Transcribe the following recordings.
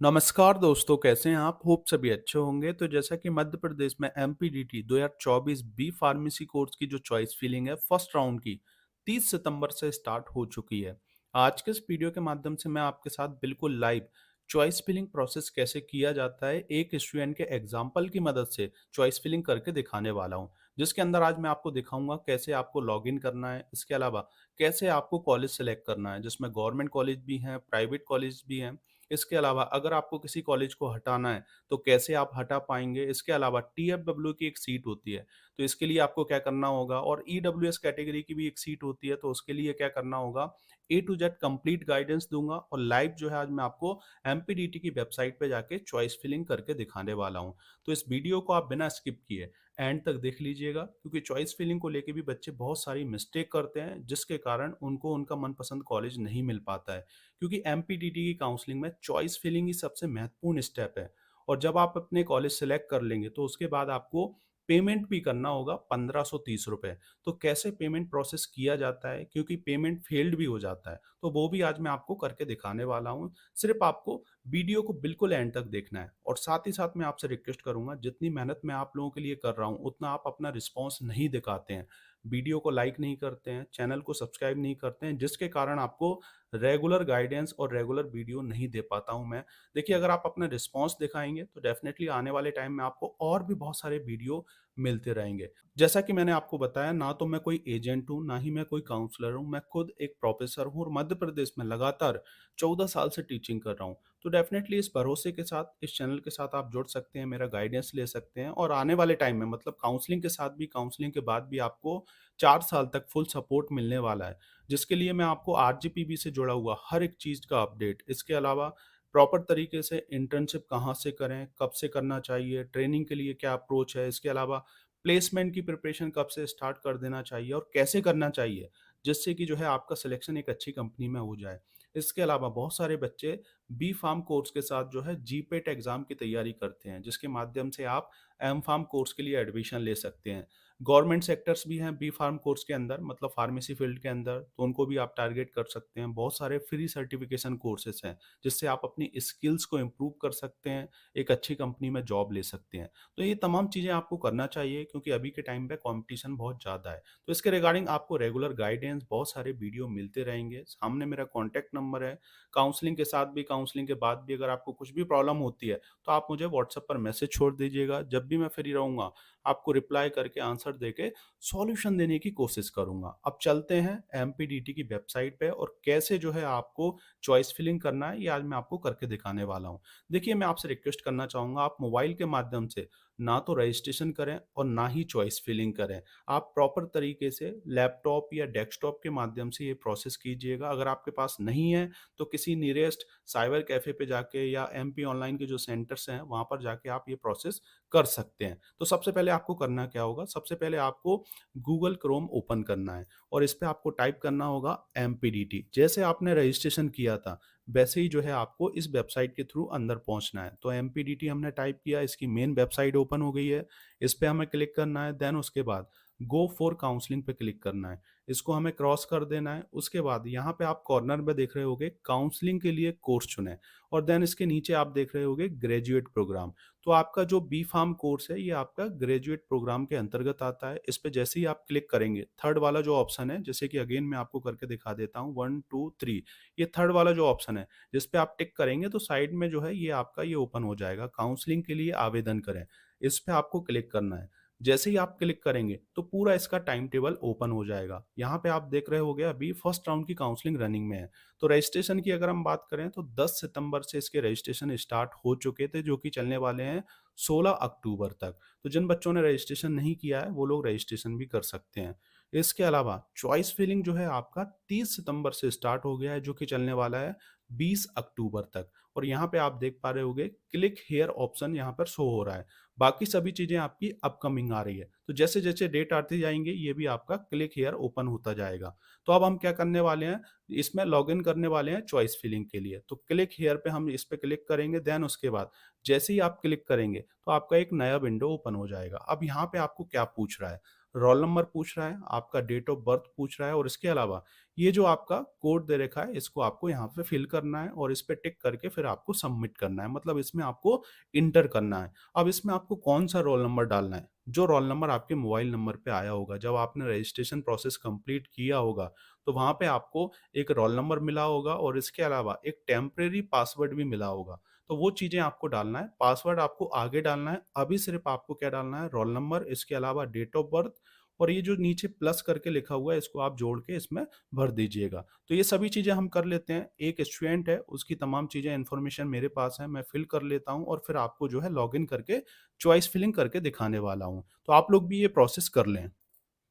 नमस्कार दोस्तों, कैसे हैं आप? होप सभी अच्छे होंगे। तो जैसा कि मध्य प्रदेश में एमपीडीटी 2024 बी फार्मेसी कोर्स की जो चॉइस फिलिंग है फर्स्ट राउंड की 30 सितंबर से स्टार्ट हो चुकी है। आज के इस वीडियो के माध्यम से मैं आपके साथ बिल्कुल लाइव चॉइस फिलिंग प्रोसेस कैसे किया जाता है एक स्टूडेंट के एग्जाम्पल की मदद से चॉइस फिलिंग करके दिखाने वाला हूँ। जिसके अंदर आज मैं आपको दिखाऊंगा कैसे आपको लॉग इन करना है, इसके अलावा कैसे आपको कॉलेज सेलेक्ट करना है, जिसमें गवर्नमेंट कॉलेज भी हैं, प्राइवेट कॉलेज भी हैं। इसके अलावा अगर आपको किसी कॉलेज को हटाना है, तो कैसे आप हटा पाएँगे? इसके अलावा टीएफडब्ल्यू की एक सीट होती है, तो इसके लिए आपको क्या करना होगा? और ईडब्ल्यूएस कैटेगरी की भी एक सीट होती है, तो उसके लिए क्या करना होगा? ए टू जेड कंप्लीट गाइडेंस दूँगा और लाइव जो है आज मैं आपको एमपीडीटी की वेबसाइट पे जाके चॉइस फिलिंग करके दिखाने वाला हूँ। तो इस वीडियो को आप बिना स्किप किए एंड तक देख लीजिएगा, क्योंकि चॉइस फिलिंग को लेके भी बच्चे बहुत सारी मिस्टेक करते हैं, जिसके कारण उनको उनका मनपसंद कॉलेज नहीं मिल पाता है। क्योंकि एमपीटीटी की काउंसलिंग में चॉइस फिलिंग ही सबसे महत्वपूर्ण स्टेप है। और जब आप अपने कॉलेज सेलेक्ट कर लेंगे तो उसके बाद आपको पेमेंट भी करना होगा 1530 रुपए। तो कैसे पेमेंट प्रोसेस किया जाता है, क्योंकि पेमेंट फेल्ड भी हो जाता है, तो वो भी आज मैं आपको करके दिखाने वाला हूँ। सिर्फ आपको वीडियो को बिल्कुल एंड तक देखना है और साथ ही साथ मैं आपसे रिक्वेस्ट करूंगा, जितनी मेहनत मैं आप लोगों के लिए कर रहा हूँ उतना आप अपना रिस्पॉन्स नहीं दिखाते हैं, वीडियो को लाइक नहीं करते हैं, चैनल को सब्सक्राइब नहीं करते हैं, जिसके कारण आपको रेगुलर गाइडेंस और रेगुलर वीडियो नहीं दे पाता हूं मैं। देखिए, अगर आप अपना रिस्पॉन्स दिखाएंगे तो डेफिनेटली आने वाले टाइम में आपको और भी बहुत सारे वीडियो मिलते रहेंगे। जैसा कि मैंने आपको बताया, ना तो मैं कोई एजेंट हूं, ना ही मैं कोई काउंसलर हूं, मैं खुद एक प्रोफेसर हूं और मध्य प्रदेश में लगातार 14 साल से टीचिंग कर रहा हूं। तो डेफिनेटली इस भरोसे के साथ, इस चैनल के साथ आप जुड़ सकते हैं, मेरा गाइडेंस ले सकते हैं और आने वाले टाइम में मतलब काउंसलिंग के साथ भी, काउंसलिंग के बाद भी आपको 4 साल तक फुल सपोर्ट मिलने वाला है, जिसके लिए मैं आपको आरजीपीवी से जुड़ा हुआ हर एक चीज़ का अपडेट, इसके अलावा प्रॉपर तरीके से इंटर्नशिप कहाँ से करें, कब से करना चाहिए, ट्रेनिंग के लिए क्या अप्रोच है, इसके अलावा प्लेसमेंट की प्रिपरेशन कब से स्टार्ट कर देना चाहिए और कैसे करना चाहिए, जिससे कि जो है आपका सिलेक्शन एक अच्छी कंपनी में हो जाए। इसके अलावा बहुत सारे बच्चे बी फार्म कोर्स के साथ जो है जीपेट एग्ज़ाम की तैयारी करते हैं, जिसके माध्यम से आप एम फार्म कोर्स के लिए एडमिशन ले सकते हैं। गवर्नमेंट सेक्टर्स भी हैं बी फार्म कोर्स के अंदर, मतलब फार्मेसी फील्ड के अंदर, तो उनको भी आप टारगेट कर सकते हैं। बहुत सारे फ्री सर्टिफिकेशन कोर्सेज हैं, जिससे आप अपनी स्किल्स को इम्प्रूव कर सकते हैं, एक अच्छी कंपनी में जॉब ले सकते हैं। तो ये तमाम चीज़ें आपको करना चाहिए, क्योंकि अभी के टाइम पे कॉम्पिटिशन बहुत ज़्यादा है। तो इसके रिगार्डिंग आपको रेगुलर गाइडेंस, बहुत सारे वीडियो मिलते रहेंगे। सामने मेरा कॉन्टैक्ट नंबर है। काउंसलिंग के साथ भी, काउंसलिंग के बाद भी अगर आपको कुछ भी प्रॉब्लम होती है, तो आप मुझे व्हाट्सएप पर मैसेज छोड़ दीजिएगा। जब भी मैं फ्री रहूँगा, आपको रिप्लाई करके, आंसर देके सॉल्यूशन देने की कोशिश करूंगा। अब चलते हैं एमपीडीटी की वेबसाइट पे और कैसे जो है आपको चॉइस फिलिंग करना है, ये आज मैं आपको करके दिखाने वाला हूँ। देखिए, मैं आपसे रिक्वेस्ट करना चाहूंगा, आप मोबाइल के माध्यम से ना तो रजिस्ट्रेशन करें और ना ही चॉइस फिलिंग करें। आप प्रॉपर तरीके से लैपटॉप या डेस्कटॉप के माध्यम से ये प्रोसेस कीजिएगा। अगर आपके पास नहीं है तो किसी नियरेस्ट साइबर कैफे पे जाके या एमपी ऑनलाइन के जो सेंटर्स हैं वहां पर जाके आप ये प्रोसेस कर सकते हैं। तो सबसे पहले आपको करना क्या होगा? सबसे पहले आपको गूगल क्रोम ओपन करना है और इस पे आपको टाइप करना होगा एमपीडीटी। जैसे आपने रजिस्ट्रेशन किया था, वैसे ही जो है आपको इस वेबसाइट के थ्रू अंदर पहुंचना है। तो एमपीडीटी हमने टाइप किया, इसकी मेन वेबसाइट ओपन हो गई है। इस पे हमें क्लिक करना है, देन उसके बाद गो फॉर काउंसलिंग पे क्लिक करना है। इसको हमें क्रॉस कर देना है। उसके बाद यहाँ पे आप कॉर्नर में देख रहे होगे काउंसलिंग के लिए कोर्स चुनें और देन इसके नीचे आप देख रहे होगे ग्रेजुएट प्रोग्राम। तो आपका जो बी फार्म कोर्स है, ये आपका ग्रेजुएट प्रोग्राम के अंतर्गत आता है। इस पे जैसे ही आप क्लिक करेंगे, थर्ड वाला जो ऑप्शन है, जैसे कि अगेन मैं आपको करके दिखा देता हूँ, 1 2 3, ये थर्ड वाला जो ऑप्शन है, जिस पे आप टिक करेंगे तो साइड में जो है ये आपका ये ओपन हो जाएगा, काउंसलिंग के लिए आवेदन करें। इस पे आपको क्लिक करना है। जैसे ही आप क्लिक करेंगे तो पूरा इसका टाइम टेबल ओपन हो जाएगा। यहाँ पे आप देख रहे होगे अभी फर्स्ट राउंड की काउंसलिंग रनिंग में है। तो रजिस्ट्रेशन की अगर हम बात करें तो 10 सितंबर से इसके रजिस्ट्रेशन स्टार्ट हो चुके थे, जो कि चलने वाले हैं 16 अक्टूबर तक। तो जिन बच्चों ने रजिस्ट्रेशन नहीं किया है वो लोग रजिस्ट्रेशन भी कर सकते हैं। इसके अलावा चॉइस फिलिंग जो है आपका 30 सितंबर से स्टार्ट हो गया है, जो कि चलने वाला है 20 अक्टूबर तक। और यहाँ पे आप देख पा रहे होगे क्लिक हेयर ऑप्शन यहाँ पर शो हो रहा है। बाकी सभी चीजें आपकी अपकमिंग आ रही है। तो जैसे जैसे डेट आती जाएंगे ये भी आपका क्लिक हेयर ओपन होता जाएगा। तो अब हम क्या करने वाले हैं, इसमें लॉगिन करने वाले हैं चॉइस फिलिंग के लिए। तो क्लिक हियर पे हम इस पे क्लिक करेंगे, देन उसके बाद जैसे ही आप क्लिक करेंगे तो आपका एक नया विंडो ओपन हो जाएगा। अब यहाँ पे आपको क्या पूछ रहा है? रोल नंबर पूछ रहा है, आपका डेट ऑफ बर्थ पूछ रहा है और इसके अलावा ये जो आपका कोड दे रखा है इसको आपको यहाँ पे फिल करना है और इस पे टिक करके फिर आपको सबमिट करना है, मतलब इसमें आपको इंटर करना है। अब इसमें आपको कौन-सा रोल नंबर डालना है? जो रोल नंबर आपके मोबाइल नंबर पे आया होगा, जब आपने रजिस्ट्रेशन प्रोसेस कंप्लीट किया होगा, तो वहाँ पे आपको एक रोल नंबर मिला होगा और इसके अलावा एक टेम्परेरी पासवर्ड भी मिला होगा। तो वो चीज़ें आपको डालना है, पासवर्ड आपको आगे डालना है, अभी सिर्फ़ आपको क्या डालना है, रोल नंबर, इसके अलावा डेट ऑफ बर्थ और ये जो नीचे प्लस करके लिखा हुआ है इसको आप जोड़ के इसमें भर दीजिएगा। तो ये सभी चीज़ें हम कर लेते हैं। एक स्टूडेंट है, उसकी तमाम चीज़ें इन्फॉर्मेशन मेरे पास है, मैं फिल कर लेता हूँ और फिर आपको जो है लॉगिन करके चॉइस फिलिंग करके दिखाने वाला हूँ। तो आप लोग भी ये प्रोसेस कर लें।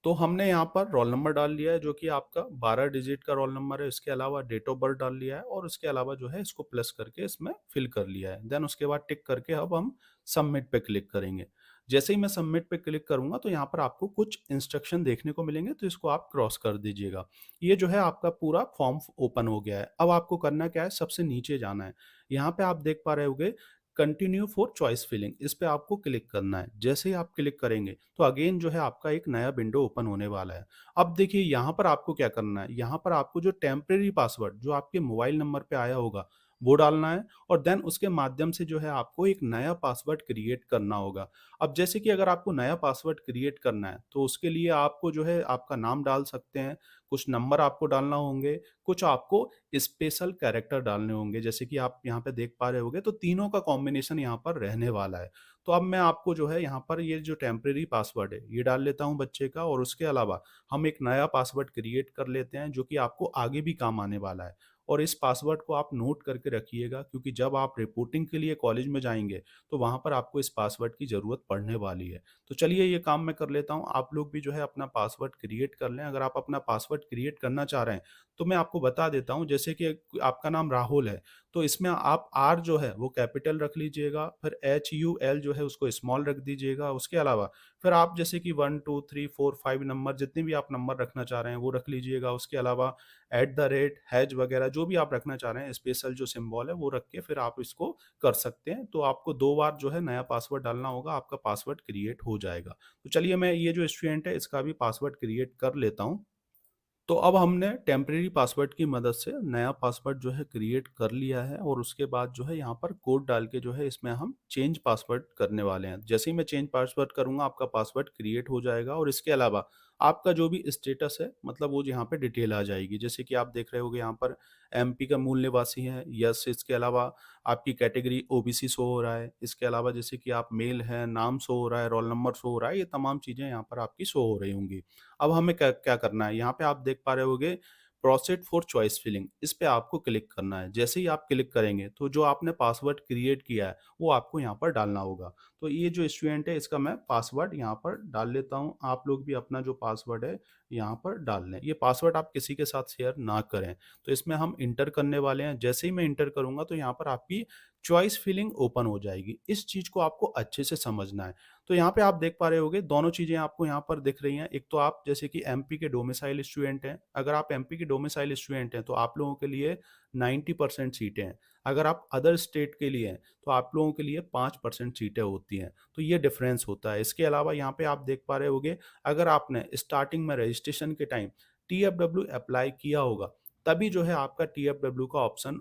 तो हमने यहाँ पर रोल नंबर डाल लिया है जो कि आपका 12 डिजिट का रोल नंबर है, इसके अलावा डेट ऑफ बर्थ डाल लिया है और उसके अलावा जो है इसको प्लस करके इसमें फिल कर लिया है। देन उसके बाद टिक करके अब हम सबमिट पे क्लिक करेंगे। जैसे ही मैं सबमिट पे क्लिक करूँगा तो यहाँ पर आपको कुछ इंस्ट्रक्शन देखने को मिलेंगे, तो इसको आप क्रॉस कर दीजिएगा। ये जो है आपका पूरा फॉर्म ओपन हो गया है। अब आपको करना क्या है, सबसे नीचे जाना है। यहाँ पे आप देख पा रहे होंगे कंटिन्यू फॉर चॉइस फिलिंग, इस पे आपको क्लिक करना है। जैसे ही आप क्लिक करेंगे तो अगेन जो है आपका एक नया विंडो ओपन होने वाला है। अब देखिए यहाँ पर आपको क्या करना है, यहाँ पर आपको जो टेम्परेरी पासवर्ड जो आपके मोबाइल नंबर पे आया होगा वो डालना है और देन उसके माध्यम से जो है आपको एक नया पासवर्ड क्रिएट करना होगा। अब जैसे कि अगर आपको नया पासवर्ड क्रिएट करना है तो उसके लिए आपको जो है आपका नाम डाल सकते हैं, कुछ नंबर आपको डालना होंगे, कुछ आपको स्पेशल कैरेक्टर डालने होंगे, जैसे कि आप यहाँ पे देख पा रहे होंगे, तो तीनों का कॉम्बिनेशन यहाँ पर रहने वाला है। तो अब मैं आपको जो है यहाँ पर ये जो टेम्परेरी पासवर्ड है ये डाल लेता हूँ बच्चे का और उसके अलावा हम एक नया पासवर्ड क्रिएट कर लेते हैं जो कि आपको आगे भी काम आने वाला है। और इस पासवर्ड को आप नोट करके रखिएगा, क्योंकि जब आप रिपोर्टिंग के लिए कॉलेज में जाएंगे तो वहाँ पर आपको इस पासवर्ड की ज़रूरत पड़ने वाली है। तो चलिए ये काम मैं कर लेता हूँ, आप लोग भी जो है अपना पासवर्ड क्रिएट कर लें। अगर आप अपना पासवर्ड क्रिएट करना चाह रहे हैं तो मैं आपको बता देता हूँ, जैसे कि आपका नाम राहुल है, तो इसमें आप आर जो है वो कैपिटल रख लीजिएगा, फिर HUL जो है उसको स्मॉल रख दीजिएगा। उसके अलावा फिर आप जैसे कि 1 2 3 4 5 नंबर जितने भी आप नंबर रखना चाह रहे हैं वो रख लीजिएगा। उसके अलावा एट द रेट, हैज वगैरह जो भी आप रखना चाह रहे हैं, स्पेशल जो सिंबल है वो रख के फिर आप इसको कर सकते हैं। तो आपको 2 बार जो है नया पासवर्ड डालना होगा, आपका पासवर्ड क्रिएट हो जाएगा। तो चलिए मैं ये जो स्टूडेंट है इसका भी पासवर्ड क्रिएट कर लेता हूँ। तो अब हमने टेम्परेरी पासवर्ड की मदद से नया पासवर्ड जो है क्रिएट कर लिया है और उसके बाद जो है यहाँ पर कोड डाल के जो है इसमें हम चेंज पासवर्ड करने वाले हैं। जैसे ही मैं चेंज पासवर्ड करूँगा आपका पासवर्ड क्रिएट हो जाएगा और इसके अलावा आपका जो भी स्टेटस है, मतलब वो यहाँ पे डिटेल आ जाएगी। जैसे कि आप देख रहे होंगे यहाँ पर MP का मूल निवासी हैं, यस। इसके अलावा आपकी कैटेगरी OBC शो हो रहा है। इसके अलावा जैसे कि आप मेल हैं, नाम शो हो रहा है, रोल नंबर शो हो रहा है, ये तमाम चीज़ें यहाँ पर आपकी शो हो रही होंगी। अब हमें क्या क्या करना है, यहाँ पे आप देख पा रहे होंगे प्रोसीड फॉर चॉइस फिलिंग, इस पे आपको क्लिक करना है। जैसे ही आप क्लिक करेंगे तो जो आपने पासवर्ड क्रिएट किया है वो आपको यहाँ पर डालना होगा। तो ये जो स्टूडेंट है इसका मैं पासवर्ड यहाँ पर डाल लेता हूँ। आप लोग भी अपना जो पासवर्ड है यहाँ पर डाल लें। ये पासवर्ड आप किसी के साथ शेयर ना करें। तो इसमें हम इंटर करने वाले हैं। जैसे ही मैं इंटर करूँगा तो यहाँ पर आपकी चॉइस फिलिंग ओपन हो जाएगी। इस चीज़ को आपको अच्छे से समझना है। तो यहाँ पे आप देख पा रहे होंगे दोनों चीज़ें आपको यहाँ पर दिख रही हैं। एक तो आप जैसे कि MP के डोमिसाइल स्टूडेंट हैं। अगर आप MP के डोमिसाइल स्टूडेंट हैं तो आप लोगों के लिए 90% सीटें हैं। अगर आप अदर स्टेट के लिए हैं तो आप लोगों के लिए 5% सीटें होती हैं। तो ये डिफरेंस होता है। इसके अलावा यहाँ पे आप देख पा रहे होंगे, अगर आपने स्टार्टिंग में रजिस्ट्रेशन के टाइम TFW अप्लाई किया होगा, तभी जो है आपका TFW का ऑप्शन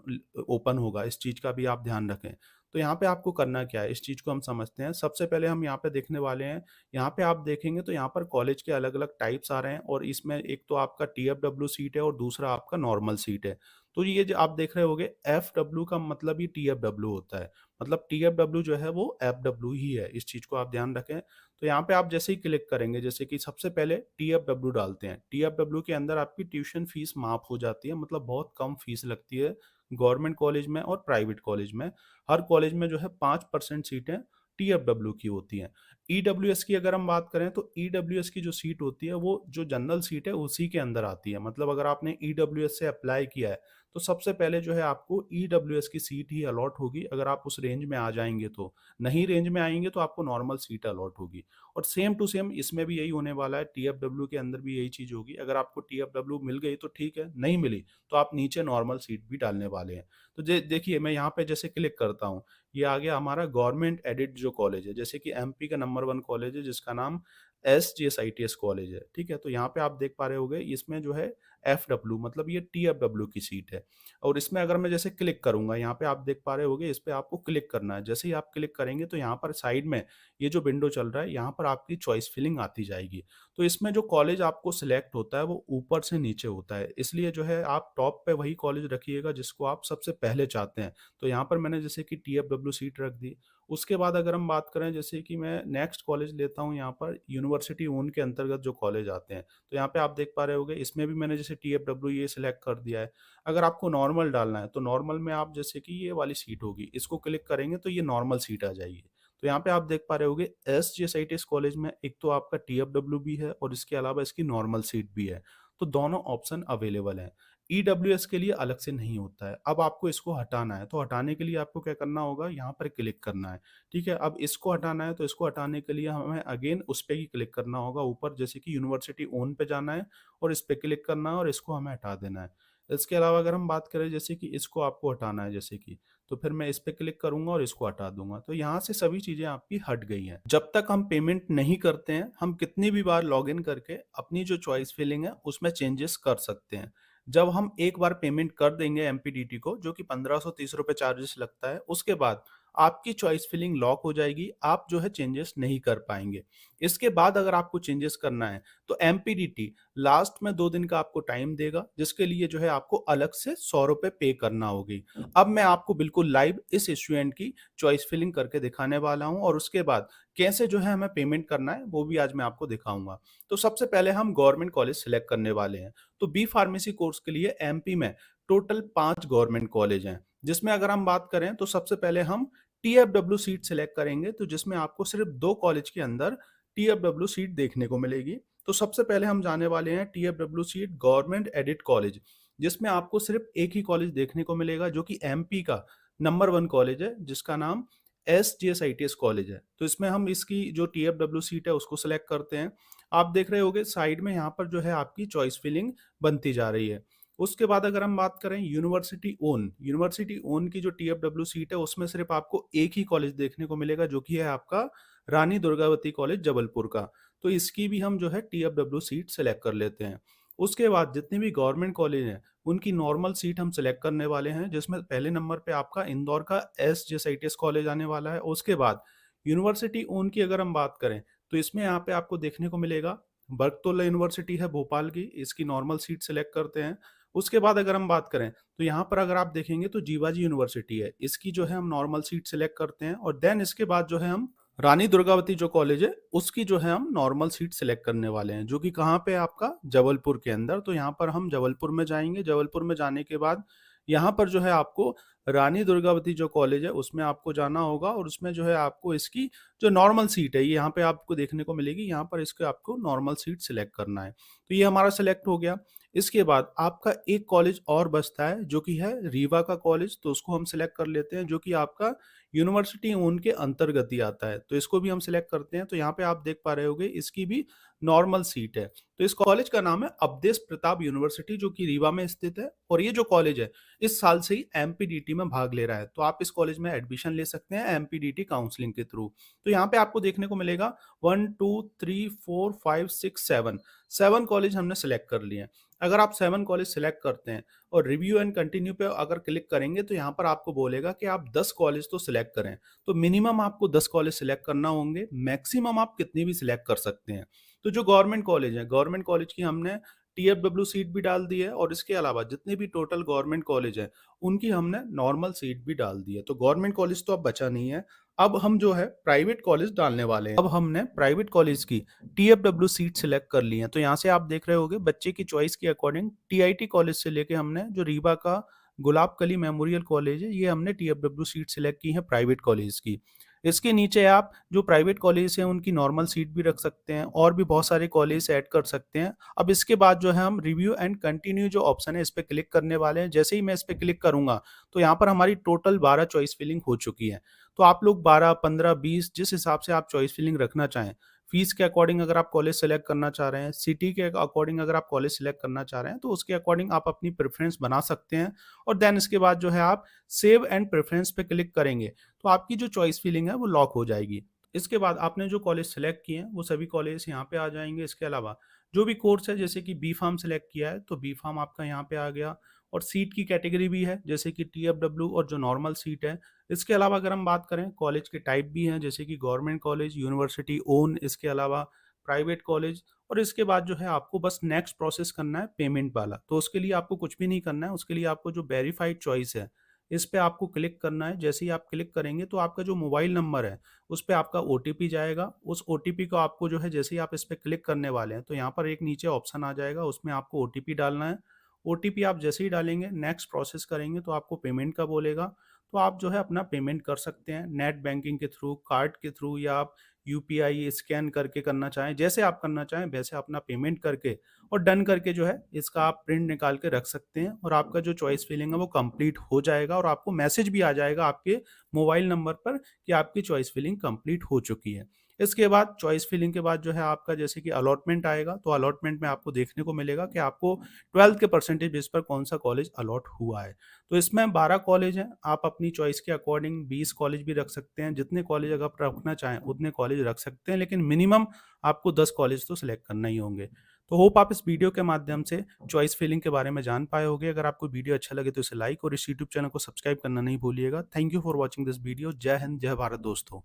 ओपन होगा। इस चीज़ का भी आप ध्यान रखें। तो यहाँ पे आपको करना क्या है, इस चीज़ को हम समझते हैं। सबसे पहले हम यहाँ पे देखने वाले हैं, यहाँ पे आप देखेंगे तो यहाँ पर कॉलेज के अलग-अलग टाइप्स आ रहे हैं और इसमें एक तो आपका TFW सीट है और दूसरा आपका नॉर्मल सीट है। तो ये जो आप देख रहे होंगे FW का मतलब ही TFW होता है। मतलब TFW जो है वो FW ही है, इस चीज़ को आप ध्यान रखें। तो यहाँ पे आप जैसे ही क्लिक करेंगे, जैसे कि सबसे पहले TFW डालते हैं। TFW के अंदर आपकी ट्यूशन फीस माफ़ हो जाती है, मतलब बहुत कम फीस लगती है गवर्नमेंट कॉलेज में और प्राइवेट कॉलेज में। हर कॉलेज में जो है 5% सीटें TFW की होती हैं। EWS की अगर हम बात करें तो EWS की जो सीट होती है वो जो जनरल सीट है उसी के अंदर आती है। मतलब अगर आपने EWS से अप्लाई किया है तो सबसे पहले जो है आपको EWS की सीट ही अलॉट होगी, अगर आप उस रेंज में आ जाएँगे तो। नहीं रेंज में आएँगे तो आपको नॉर्मल सीट अलॉट होगी। और सेम टू सेम इसमें भी यही होने वाला है, TFW के अंदर भी यही चीज़ होगी। अगर आपको TFW मिल गई तो ठीक है, नहीं मिली तो आप नीचे नॉर्मल सीट भी डालने वाले हैं। तो देखिए मैं यहाँ पे जैसे क्लिक करता हूँ, ये आ गया हमारा गवर्नमेंट एडेड जो कॉलेज है, जैसे कि MP का नंबर 1 कॉलेज है जिसका नाम SGSITS कॉलेज है, ठीक है? तो यहाँ पे आप देख पा रहे होंगे इसमें जो है FW, मतलब ये TFW की सीट है। और इसमें अगर मैं जैसे क्लिक करूँगा, यहाँ पे आप देख पा रहे होंगे, इस पे आपको क्लिक करना है। जैसे ही आप क्लिक करेंगे तो यहाँ पर साइड में ये जो विंडो चल रहा है, यहाँ पर आपकी चॉइस फिलिंग आती जाएगी। तो इसमें जो कॉलेज आपको सिलेक्ट होता है वो ऊपर से नीचे होता है, इसलिए जो है आप टॉप पे वही कॉलेज रखिएगा जिसको आप सबसे पहले चाहते हैं। तो यहाँ पर मैंने जैसे कि TFW सीट रख दी। उसके बाद अगर हम बात करें, जैसे कि मैं नेक्स्ट कॉलेज लेता हूँ, यहाँ पर यूनिवर्सिटी ओन के अंतर्गत जो कॉलेज आते हैं, तो यहाँ पे आप देख पा रहे होंगे, इसमें भी मैंने जैसे TFW ये सिलेक्ट कर दिया है। अगर आपको नॉर्मल डालना है तो नॉर्मल में आप जैसे कि ये वाली सीट होगी, इसको क्लिक करेंगे तो ये नॉर्मल सीट आ जाएगी। तो यहाँ पे आप देख पा रहे होंगे, SGSITS कॉलेज में एक तो आपका TFW भी है और इसके अलावा इसकी नॉर्मल सीट भी है। तो दोनों ऑप्शन अवेलेबल हैं। EWS के लिए अलग से नहीं होता है। अब आपको इसको हटाना है, तो हटाने के लिए आपको क्या करना होगा, यहाँ पर क्लिक करना है। ठीक है? अब इसको हटाना है, तो इसको हटाने के लिए हमें अगेन उस पे ही क्लिक करना होगा ऊपर, जैसे कि यूनिवर्सिटी ओन पे जाना है और इस पे क्लिक करना है और इसको हमें हटा देना है। इसके अलावा अगर हम बात करें, जैसे कि इसको आपको हटाना है जैसे कि, तो फिर मैं इस पे क्लिक करूँगा और इसको हटा दूँगा। तो यहाँ से सभी चीज़ें आपकी हट गई हैं। जब तक हम पेमेंट नहीं करते हैं, हम कितनी भी बार लॉगिन करके अपनी जो चॉइस फिलिंग है उसमें चेंजेस कर सकते हैं। जब हम एक बार पेमेंट कर देंगे एमपीडीटी को, जो कि ₹1530 चार्जेस लगता है, उसके बाद आपकी चॉइस फिलिंग लॉक हो जाएगी, आप जो है चेंजेस नहीं कर पाएँगे। इसके बाद अगर आपको चेंजेस करना है, तो एमपीडीटी लास्ट में 2 दिन का आपको टाइम देगा, जिसके लिए जो है आपको अलग से ₹100 पे करना होगी। अब मैं आपको बिल्कुल लाइव इस स्टूडेंट की चॉइस फिलिंग करके दिखाने वाला हूँ और उसके बाद कैसे जो है हमें पेमेंट करना है, वो भी आज मैं आपको दिखाऊँगा। तो सबसे पहले हम गवर्नमेंट कॉलेज सेलेक्ट करने वाले हैं। तो बी फार्मेसी कोर्स के लिए एमपी में टोटल 5 गवर्नमेंट कॉलेज हैं, जिसमें अगर हम बात करें तो सबसे पहले हम टीएफडब्ल्यू सीट सेलेक्ट करेंगे, तो जिसमें आपको सिर्फ 2 कॉलेज के अंदर टीएफडब्ल्यू सीट देखने को मिलेगी। तो सबसे पहले हम जाने वाले हैं TFW seat government aided college, जिसमें आपको सिर्फ एक ही कॉलेज देखने को मिलेगा, जो कि एमपी का नंबर 1 कॉलेज है, जिसका नाम एसजीएसआईटीएस कॉलेज है। तो इसमें हम इसकी जो टीएफडब्ल्यू सीट है उसको सेलेक्ट करते हैं। आप देख रहे होंगे साइड में यहाँ पर जो है आपकी चॉइस फिलिंग बनती जा रही है। उसके बाद अगर हम बात करें यूनिवर्सिटी ओन की जो टीएफडब्ल्यू सीट है, उसमें सिर्फ आपको एक ही कॉलेज देखने को मिलेगा, जो कि है आपका रानी दुर्गावती कॉलेज जबलपुर का। तो इसकी भी हम जो है टीएफडब्ल्यू सीट सेलेक्ट कर लेते हैं। उसके बाद जितने भी गवर्नमेंट कॉलेज हैं, उनकी नॉर्मल सीट हम सेलेक्ट करने वाले हैं, जिसमें पहले नंबर पे आपका इंदौर का एसजेएसआईटीएस कॉलेज आने वाला है। उसके बाद यूनिवर्सिटी ओन की अगर हम बात करें, तो इसमें यहाँ पे आपको देखने को मिलेगा बरकतुल्ला यूनिवर्सिटी है भोपाल की, इसकी नॉर्मल सीट सेलेक्ट करते हैं। उसके बाद अगर हम बात करें, तो यहाँ पर अगर आप देखेंगे तो जीवाजी यूनिवर्सिटी है, इसकी जो है हम नॉर्मल सीट सेलेक्ट करते हैं और देन इसके बाद जो है हम रानी दुर्गावती जो कॉलेज है, उसकी जो है हम नॉर्मल सीट सेलेक्ट करने वाले हैं, जो कि कहाँ पे है आपका जबलपुर के अंदर। तो यहाँ पर हम जबलपुर में जाएंगे। जबलपुर में जाने के बाद यहाँ पर जो है आपको रानी दुर्गावती जो कॉलेज है उसमें आपको जाना होगा और उसमें जो है आपको इसकी जो नॉर्मल सीट है, ये यहाँ पे आपको देखने को मिलेगी। यहाँ पर इसके आपको नॉर्मल सीट सिलेक्ट करना है। तो ये हमारा सिलेक्ट हो गया। इसके बाद आपका एक कॉलेज और बचता है, जो कि है रीवा का कॉलेज, तो उसको हम सिलेक्ट कर लेते हैं, जो कि आपका यूनिवर्सिटी ओन के अंतर्गत ही आता है। तो इसको भी हम सिलेक्ट करते हैं। तो यहाँ पे आप देख पा रहे होंगे, इसकी भी नॉर्मल सीट है। तो इस कॉलेज का नाम है अवधेश प्रताप यूनिवर्सिटी, जो कि रीवा में स्थित है और ये जो कॉलेज है इस साल से ही एमपीडीटी में भाग ले रहा है। तो आप इस कॉलेज में एडमिशन ले सकते हैं एमपीडीटी काउंसलिंग के थ्रू। तो यहाँ पे आपको देखने को मिलेगा 1 2 3 4 5 6 7 कॉलेज हमने सेलेक्ट कर लिए हैं। अगर आप 7 कॉलेज सेलेक्ट करते हैं और रिव्यू एंड कंटिन्यू पे अगर क्लिक करेंगे, तो यहाँ पर आपको बोलेगा कि आप 10 कॉलेज तो सिलेक्ट करें। तो मिनिमम आपको 10 कॉलेज सिलेक्ट करना होंगे, मैक्सिमम आप कितनी भी सिलेक्ट कर सकते हैं। तो जो गवर्नमेंट कॉलेज है, गवर्नमेंट कॉलेज की हमने टीएफडब्ल्यू सीट भी डाल दी है और इसके अलावा जितने भी टोटल गवर्नमेंट कॉलेज है, उनकी हमने नॉर्मल सीट भी डाल दी है। तो गवर्नमेंट कॉलेज तो अब बचा नहीं है। अब हम जो है प्राइवेट कॉलेज डालने वाले हैं। अब हमने प्राइवेट कॉलेज की टीएफडब्ल्यू सीट सिलेक्ट कर ली है। तो यहाँ से आप देख रहे होंगे बच्चे की चॉइस के अकॉर्डिंग टीआईटी कॉलेज से लेके हमने जो रीवा का गुलाब कली मेमोरियल कॉलेज है, ये हमने टीएफडब्ल्यू सीट सिलेक्ट की है प्राइवेट कॉलेज की। इसके नीचे आप जो प्राइवेट कॉलेज हैं उनकी नॉर्मल सीट भी रख सकते हैं और भी बहुत सारे कॉलेज ऐड कर सकते हैं। अब इसके बाद जो है हम रिव्यू एंड कंटिन्यू जो ऑप्शन है, इस पे क्लिक करने वाले हैं। जैसे ही मैं इस पे क्लिक करूंगा, तो यहाँ पर हमारी टोटल 12 चॉइस फिलिंग हो चुकी है। तो आप लोग 12, 15, 20 जिस हिसाब से आप चॉइस फिलिंग रखना चाहें, फीस के अकॉर्डिंग अगर आप कॉलेज सेलेक्ट करना चाह रहे हैं, सिटी के अकॉर्डिंग अगर आप कॉलेज सेलेक्ट करना चाह रहे हैं, तो उसके अकॉर्डिंग आप अपनी प्रेफरेंस बना सकते हैं। और देन इसके बाद जो है आप सेव एंड प्रेफरेंस पे क्लिक करेंगे, तो आपकी जो चॉइस फिलिंग है वो लॉक हो जाएगी। इसके बाद आपने जो कॉलेज सेलेक्ट किए हैं वो सभी कॉलेज यहाँ पे आ जाएंगे। इसके अलावा जो भी कोर्स है, जैसे कि बी फार्म सेलेक्ट किया है तो बी फार्म आपका यहाँ पे आ गया, और सीट की कैटेगरी भी है जैसे कि टीएफडब्ल्यू और जो नॉर्मल सीट है। इसके अलावा अगर हम बात करें, कॉलेज के टाइप भी हैं जैसे कि गवर्नमेंट कॉलेज, यूनिवर्सिटी ओन, इसके अलावा प्राइवेट कॉलेज। और इसके बाद जो है आपको बस नेक्स्ट प्रोसेस करना है पेमेंट वाला। तो उसके लिए आपको कुछ भी नहीं करना है, उसके लिए आपको जो वेरीफाइड चॉइस है इस पे आपको क्लिक करना है। जैसे ही आप क्लिक करेंगे तो आपका जो मोबाइल नंबर है उस पे आपका ओटीपी जाएगा। उस ओटीपी को आपको जो है, जैसे ही आप इस पे क्लिक करने वाले हैं तो यहाँ पर एक नीचे ऑप्शन आ जाएगा, उसमें आपको ओटीपी डालना है। ओटीपी आप जैसे ही डालेंगे, नेक्स्ट प्रोसेस करेंगे तो आपको पेमेंट का बोलेगा। तो आप जो है अपना पेमेंट कर सकते हैं नेट बैंकिंग के थ्रू, कार्ड के थ्रू, या आप यूपीआई स्कैन करके करना चाहें, जैसे आप करना चाहें वैसे अपना पेमेंट करके और डन करके जो है इसका आप प्रिंट निकाल के रख सकते हैं, और आपका जो चॉइस फिलिंग है वो कंप्लीट हो जाएगा, और आपको मैसेज भी आ जाएगा आपके मोबाइल नंबर पर कि आपकी चॉइस फिलिंग कंप्लीट हो चुकी है। इसके बाद चॉइस फिलिंग के बाद जो है आपका जैसे कि अलॉटमेंट आएगा, तो अलॉटमेंट में आपको देखने को मिलेगा कि आपको 12th के परसेंटेज बेस पर कौन सा कॉलेज अलॉट हुआ है। तो इसमें 12 कॉलेज हैं, आप अपनी चॉइस के अकॉर्डिंग 20 कॉलेज भी रख सकते हैं, जितने कॉलेज अगर आप रखना चाहें उतने कॉलेज रख सकते हैं, लेकिन मिनिमम आपको 10 कॉलेज तो सिलेक्ट करना ही होंगे। तो होप आप इस वीडियो के माध्यम से चॉइस फिलिंग के बारे में जान पाए होंगे। अगर आपको वीडियो अच्छा लगे तो इसे लाइक और इस यूट्यूब चैनल को सब्सक्राइब करना नहीं भूलिएगा। Thank you for watching this video. जय हिंद, जय भारत दोस्तों।